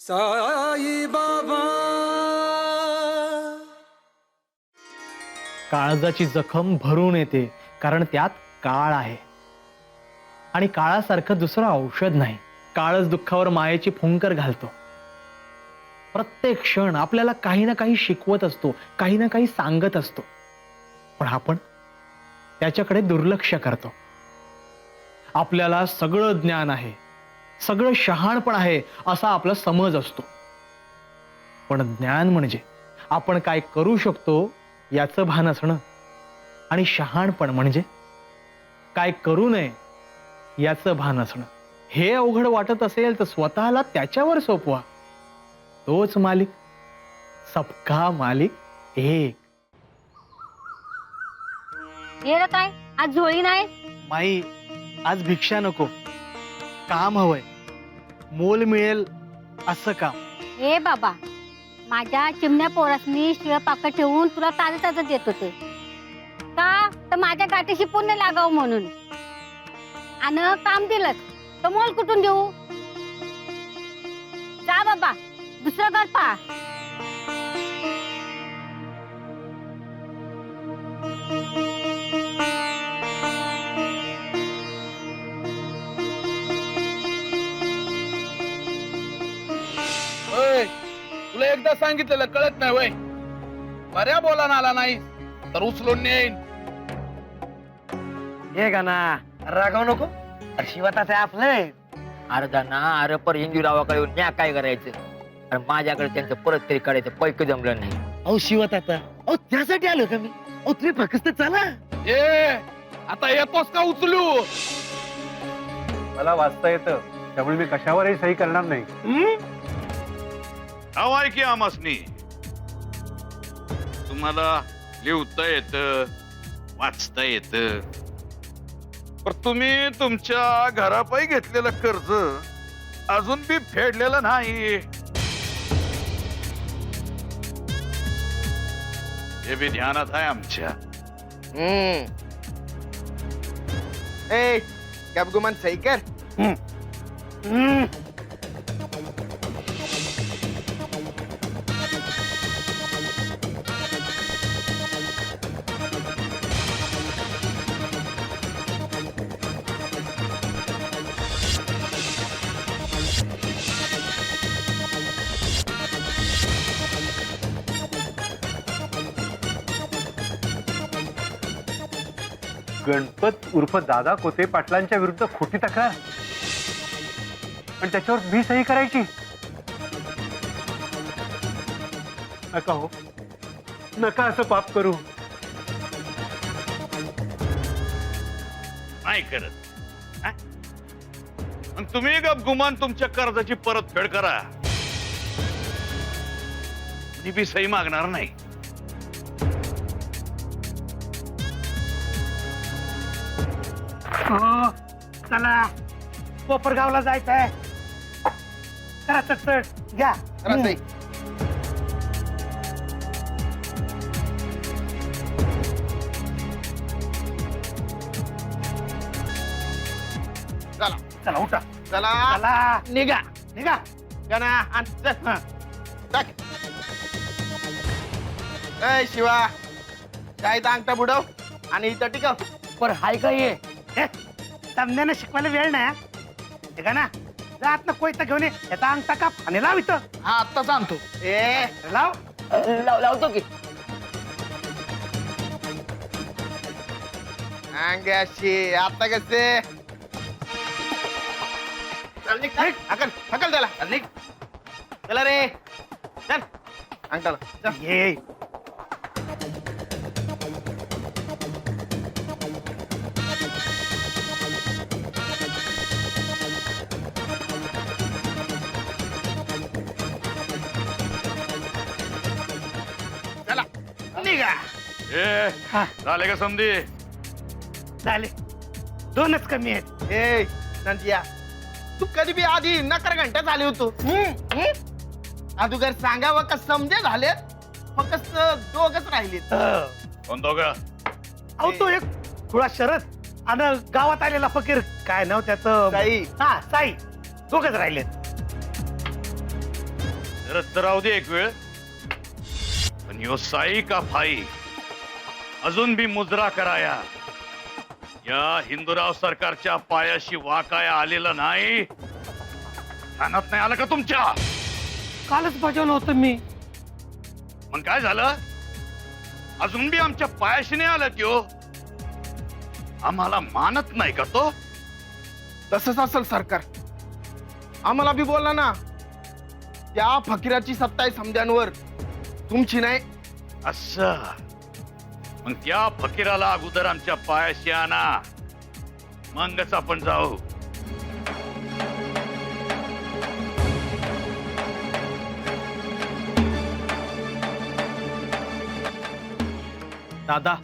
साई बाबा काळजाची जखम भरून येते कारण त्यात काळ आहे आणि काळासारखं दुसरं औषध नाही. काळच दुःखावर मायेची फुंकर घालतो. प्रत्येक क्षण आपल्याला काही ना काही शिकवत असतो, काही ना काही सांगत असतो, पण आपण त्याच्याकडे दुर्लक्ष करतो. आपल्याला सगळं ज्ञान आहे, सगळं शहाणपण आहे असा आपला समज असतो. पण ज्ञान म्हणजे आपण काय करू शकतो याचं भान असणं, आणि शहाणपण म्हणजे काय करू नये याचं भान असणं. हे अवघड वाटत असेल तर स्वतःला त्याच्यावर सोपवा. तोच मालिक, सबका मालिक एक. ये काय आज झोळी नाही? माई, आज भिक्षा नको, काम हवंय. मोल मिळेल असं काम. ए बाबा, माझ्या चिमण्या पोरासनी शिळ पाक ठेवून तुला ताजं ताजं देत होते का? तर माझ्या गाठीशी पुण्य लागावं म्हणून. आणि काम दिलं तर मोल कुठून देऊ? जा बाबा, दुसरं घर पहा. तुला एकदा सांगितलेलं कळत नाही वय? बऱ्या बोला आला नाही तर उचलून नेईन. हे गाना रागाव नको. शिवताच आहे आपलं. अर्धा ना अरे पर हिंदूरावाकडे येऊन म्या काय करायचं? आणि माझ्याकडे त्यांचं परत तरी काढायचं पैक जमलं नाही. अहो शिवत आता, अहो त्यासाठी आलो का मी? अहो तुम्ही फक्त चला. ए आता येतोस का उचलू? मला वाचता येतं, त्यामुळे मी कशावरही सही करणार नाही. हवाय की आमासनी तुम्हाला लिहता येत, वाचता येत, पण तुम्ही तुमच्या घरापायी घेतलेलं कर्ज अजून बी फेडलेलं नाही. हे बी ध्यानात आहे आमच्या. ए गपगुमान सही कर. गणपत उर्फ दादा कोते पाटलांच्या विरुद्ध खोटी तक्रार, आणि त्याच्यावर मी सही करायची? नका हो, नका असं पाप करू. नाही करत. हा? मग तुम्ही गपगुमान तुमच्या कर्जाची परतफेड करा. मी बी सही मागणार नाही. हो चला, कोपरगावला जायचंय. करा चटचट घ्या. सही. चला चला उठा. चला चला निघा निघा. गणा आण चल. टाक. ए शिवा, काय अंगठा बुडव आणि इथं टिकव. पर हाय का ये? तमण्यानं शिकवायला वेळ नाही. हे का ना, जात ना कोयता घेऊन ये. याचा अंगठा काप आणि लाव इथं. हा आत्ताच आणतो. ए लाव. लावतो की. अंगाशी आता कसे? चल निघ, निघ. हकल हकल त्याला. चल निघ. चला रे, चल अंगठाला चल. ये चला निघा. ए हा. झाले का समधी? झाले, दोनच कमी आहेत. ए संतिया, तू कधी बी आधी नकर घंटा झाली होतो. अगोदर सांगावं का समजे झाले, फक्त दोघच राहिलेत. कोण दोघं? अहो तो एक खुळा शरद आणि गावात आलेला फकीर, काय नाव त्याचं? साई. हा साई. दोघच राहिलेत. रस्त राहू दे एक वेळ, पण यो साई का फाई अजून बी मुजरा कराया या हिंदूराव सरकारच्या पायाशी वाकाया आलेला नाही. ध्यानात नाही आलं का तुमच्या? कालच बजावलं होतं मी. मग काय झालं? अजून बी आमच्या पायाशी नाही आलं त्यो? आम्हाला मानत नाही का तो? तसंच असेल सरकार. आम्हाला बी बोलला ना, त्या फकीराची सत्ता आहे समद्यांवर, तुमची नाही. असं मग त्या फकीराला अगोदर आमच्या पायाशी आणा, मगच आपण जाऊ. दादा,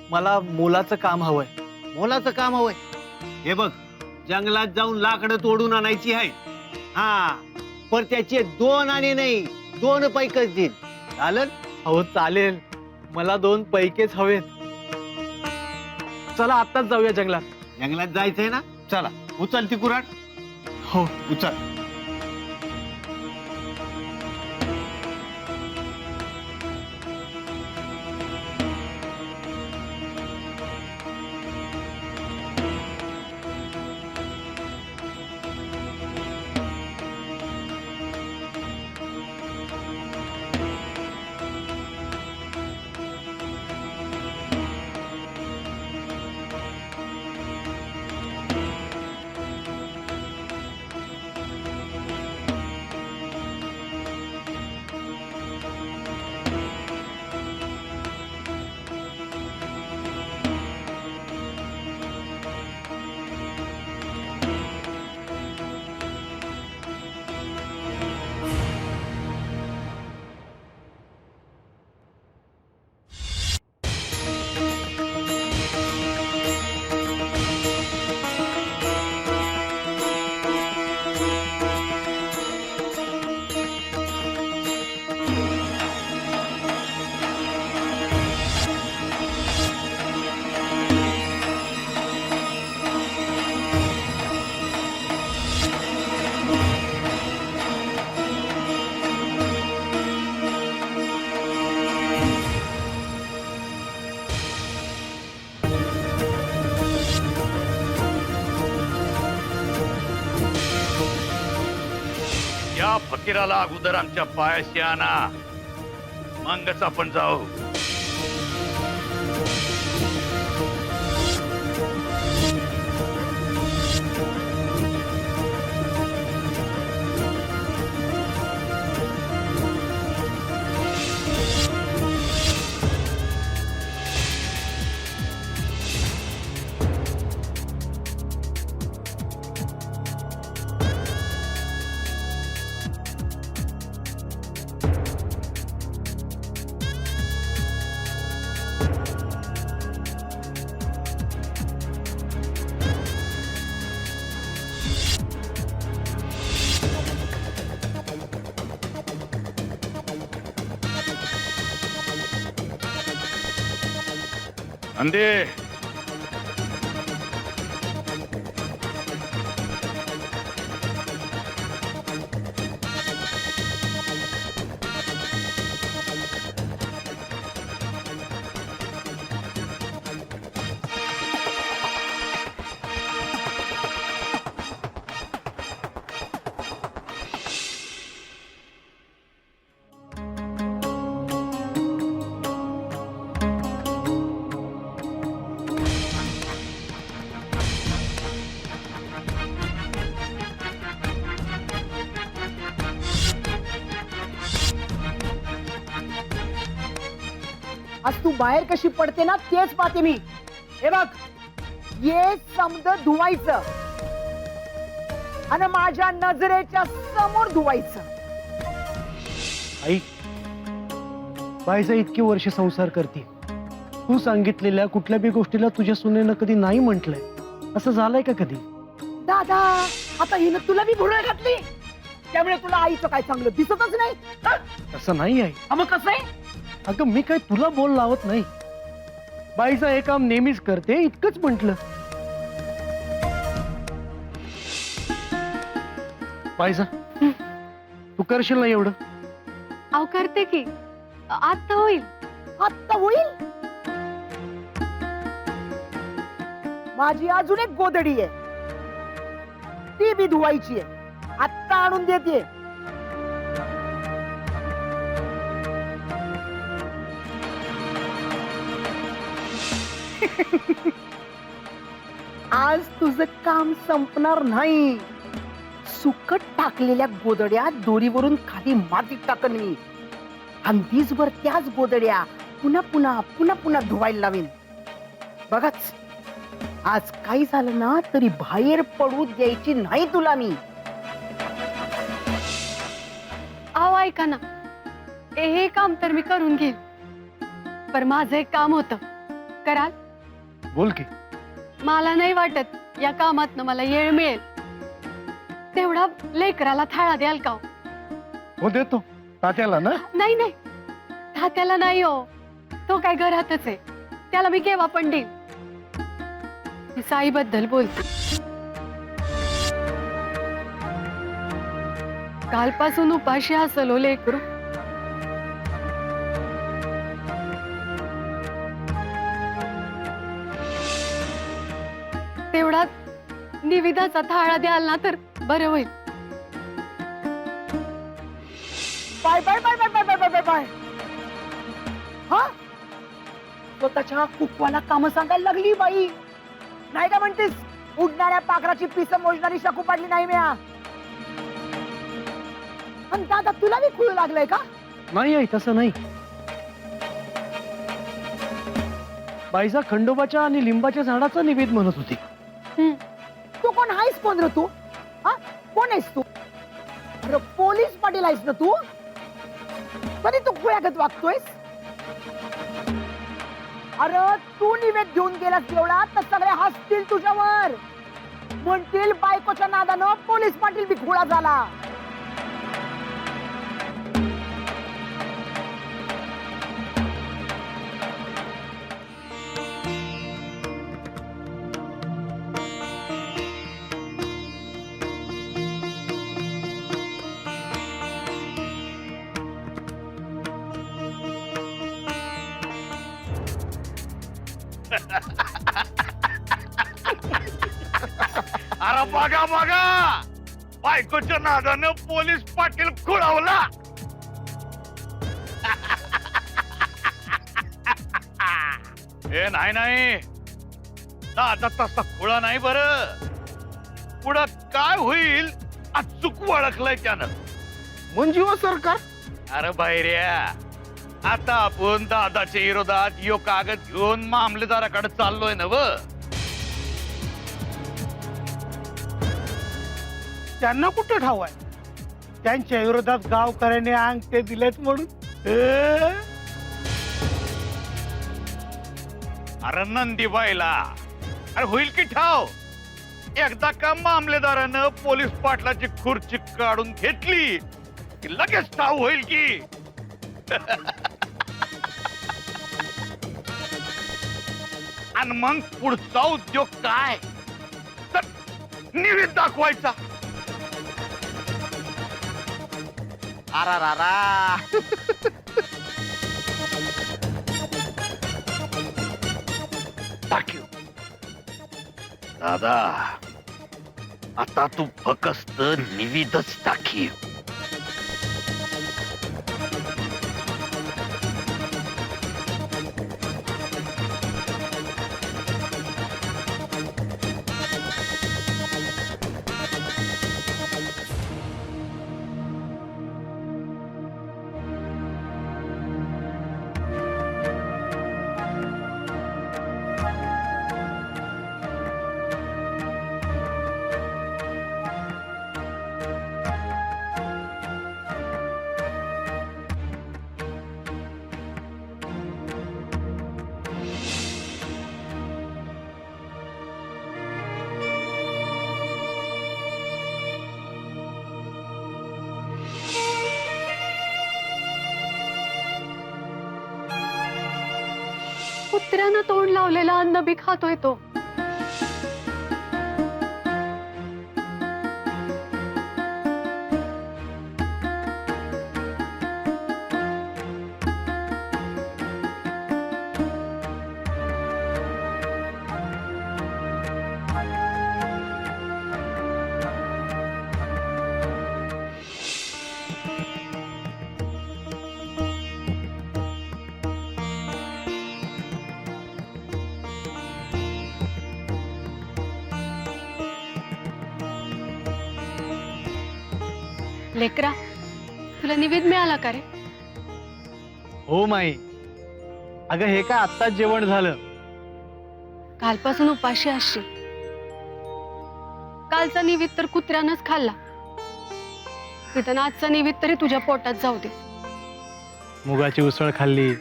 मला मोलाचं काम हवंय. मोलाचं काम हवंय. हे बघ, जंगलात जाऊन लाकडं तोडून आणायची आहे. हा, पण त्याचे 2 आणे नाही, 2 पैकच देईल. चालेल? हो चालेल, मला 2 पैकेच हवेत. चला आत्ताच जाऊया जंगलात. जंगलात जायचंय ना? चला, उचल ती कुऱ्हाड. हो. उचल. या फकीराला अगोदर आमच्या पायाशी आणा, मगच आपण जाऊ. अंदे आज तू बाहेर कशी पडते ना तेच पाहते मी. हे बघ, ये समद धुवायचं आणि माझ्या नजरेच्या समोर धुवायचं. आई, बाईचा इतकी वर्ष संसार करते, तू सांगितलेल्या कुठल्या बी गोष्टीला तुझ्या सुनेनं कधी नाही म्हटलंय. असं झालंय का कधी? दादा, आता हिनं तुला बी भुरळ घातली, त्यामुळे तुला आईचं काय चांगलं दिसतच नाही. असं नाही आहे. हा, मग कसं आहे? अगं, मी काय तुला बोल लावत नाही. बाईचं हे काम नेहमीच करते, इतकंच म्हंटल. बाईचा तू करशील ना एवढं? अहो करते की आता होईल. आत्ता होईल. माझी अजून एक गोधडी आहे, ती बी धुवायची आहे. आत्ता आणून देते. आज तुझं काम संपणार नाही. सुकट टाकलेल्या गोदड्या दोरीवरून खाली मातीत टाकन मी, आणि दिसभर त्याच गोदड्या पुन्हा पुन्हा पुन्हा पुन्हा धुवायला लावीन. बघाच, आज काही झालं ना तरी बाहेर पडू द्यायची नाही तुला मी. अहो ऐका ना, हे काम तर मी करून घेईन, पर माझं एक काम होतं, कराल? बोल की. मला नाही वाटत या कामात मला येळ मिळेल. तेवढा लेकराला थाळा द्याल का? हो देतो, तात्याला ना. नाही नाही, तात्याला नाही हो, तो काय घरातच आहे, त्याला मी केव्हा पण देईन. मी साईबद्दल बोलते. कालपासून उपाशी असलो लेकरू. तेवढा निविदाचा थाळा द्याल ना तर बरं होईल. Bye bye bye bye bye bye bye bye bye. हा, स्वतःच्या कुकवाला काम सांगायला लागली बाई. नाही का म्हणतेस, उडणाऱ्या पाखराची पिसं मोजणारी शकू पाडली नाही म्या. आणि दादा तुला बी खुळ लागलंय का? नाही आई, तसं नाही. बाईजा खंडोबाच्या आणि लिंबाच्या झाडाचा निवेद म्हणत होती. तू कोण आहेस? कोण रे तू? हा, कोण आहेस तू? अरे पोलीस पाटील आहेस ना तू? तरी तू खुळ्यागत वागतोयस. अरे तू निवेद घेऊन गेलास देवळात तर सगळे हसतील तुझ्यावर, म्हणतील बायकोच्या नादानं पोलीस पाटील बी खुळा झाला. अरे बघा बघा, बायकोच्या नादानं पोलीस पाटील खुळावला. हे नाही नाही, दादा तसा खुळा नाही बर. पुढं काय होईल अचूक ओळखलंय त्यानं. म्हणजे हो सरकार, अरे बाहेर्या, आता आपण दादाच्या विरोधात यो कागद घेऊन मामलेदाराकडे चाललोय ना व. त्यांना कुठं ठाव आहे त्यांच्या विरोधात गावकऱ्याने अंगठे दिलेत म्हणून? अरे नंदीबाईला, अरे होईल की ठाव. एकदा का मामलेदारानं पोलीस पाटलाची खुर्ची काढून घेतली की लगेच ठाव होईल की. आणि मग पुढचा उद्योग काय तर निवेद दाखवायचा. अरा दाखव दादा, आता तू फक्त निविदच दाखव. कुत्र्यानं तोंड लावलेलं अन्न बी खातोय तो. लेकरा, तुला निवेद मिळाला का रे? हो माई. अगं हे काय आत्ताच जेवण झालं. कालपासून उपाशी असशील. कालचा निवेद तर कुत्र्यानंच खाल्ला. तिथं आजचा निवेद तरी तुझ्या पोटात जाऊ दे. मुगाची उसळ खाल्ली,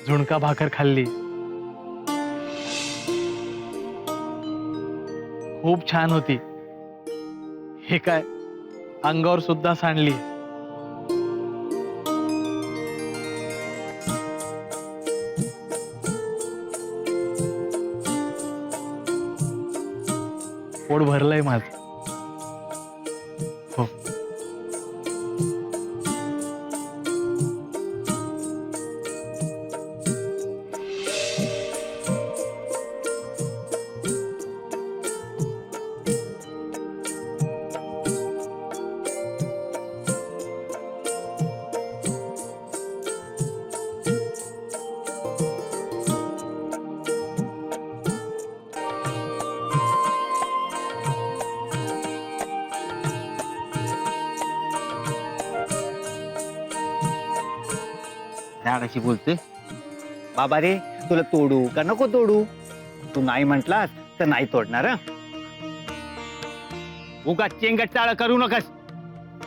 झुणका भाकर खाल्ली, खूप छान होती. हे काय अंगावर सुद्धा सांडली. पोट भरलंय माझं. हो. झाडाशी बोलतोय. बाबा रे, तुला तोडू का नको तोडू? तू नाही म्हंटलास तर नाही तोडणार. उगाच चेंगट चाळ करू नकस.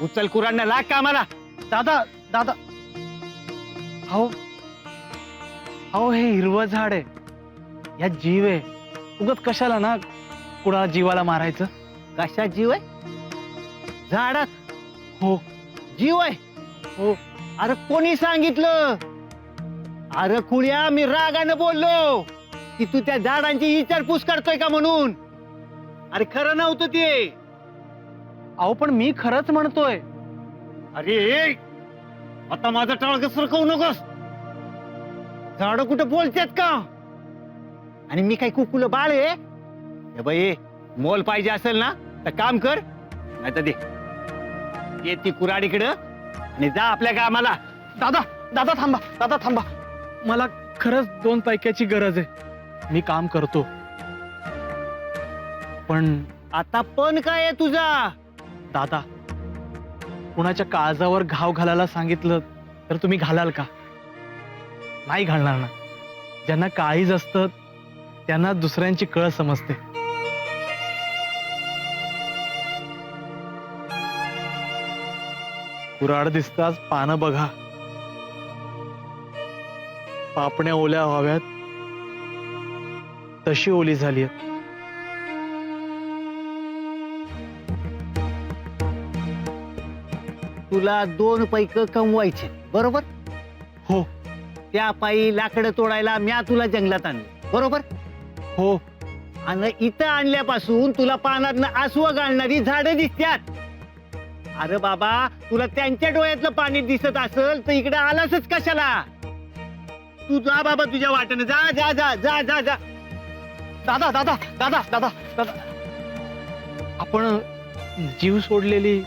उचल कुरांना लाग कामाला. दादा दादा, अहो अहो हे हिरवं झाड आहे, या जीव आहे. उगाच कशाला ना कुणा जीवाला मारायचं. कशा जीव आहे? झाडात हो जीव आहे? हो. अरे कोणी सांगितलं? अरे कुळ्या, मी रागानं बोललो की तू त्या झाडांची विचारपूस करतोय का म्हणून. अरे खरं नव्हतं ते. अहो पण मी खरंच म्हणतोय. अरे आता माझं टाळग सरकवू नकोस. झाड कुठं बोलतेत का? आणि मी काय कुकुल बाळ आहे? हे बाई, मोल पाहिजे असेल ना तर काम कर, नाही तर दे. ये ती कुऱ्हाडीकडं आणि जा आपल्या कामाला. दादा दादा थांबा, दादा थांबा. मला खरंच 2 पैक्याची गरज आहे. मी काम करतो. पण आता पण काय आहे तुझा? दादा, कुणाच्या काळजावर घाव घालायला सांगितलं तर तुम्ही घालाल का? नाही घालणार ना. ज्यांना काळीज असतं त्यांना दुसऱ्यांची कळ समजते. कुऱ्हाड दिसताच पानं बघा. पापण्या ओल्या व्हाव्यात तशी ओली झाली. तुला 2 पैक कमवायचे बरोबर? हो त्या पायी लाकडं तोडायला म्या तुला जंगलात आणलं बरोबर? हो. आणि इथं आणल्यापासून तुला पानातनं आसवं घालणारी झाडं दिसतात. अरे बाबा, तुला त्यांच्या डोळ्यातलं पाणी दिसत असेल तर इकडे आलासच कशाला? तू जा बाबा तुझ्या वाटेनं. जा जा जा जा जा जा. दादा दादा दादा दादा दादा, आपण जीव सोडलेली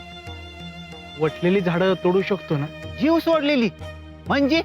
वटलेली झाडं तोडू शकतो ना? जीव सोडलेली म्हणजे?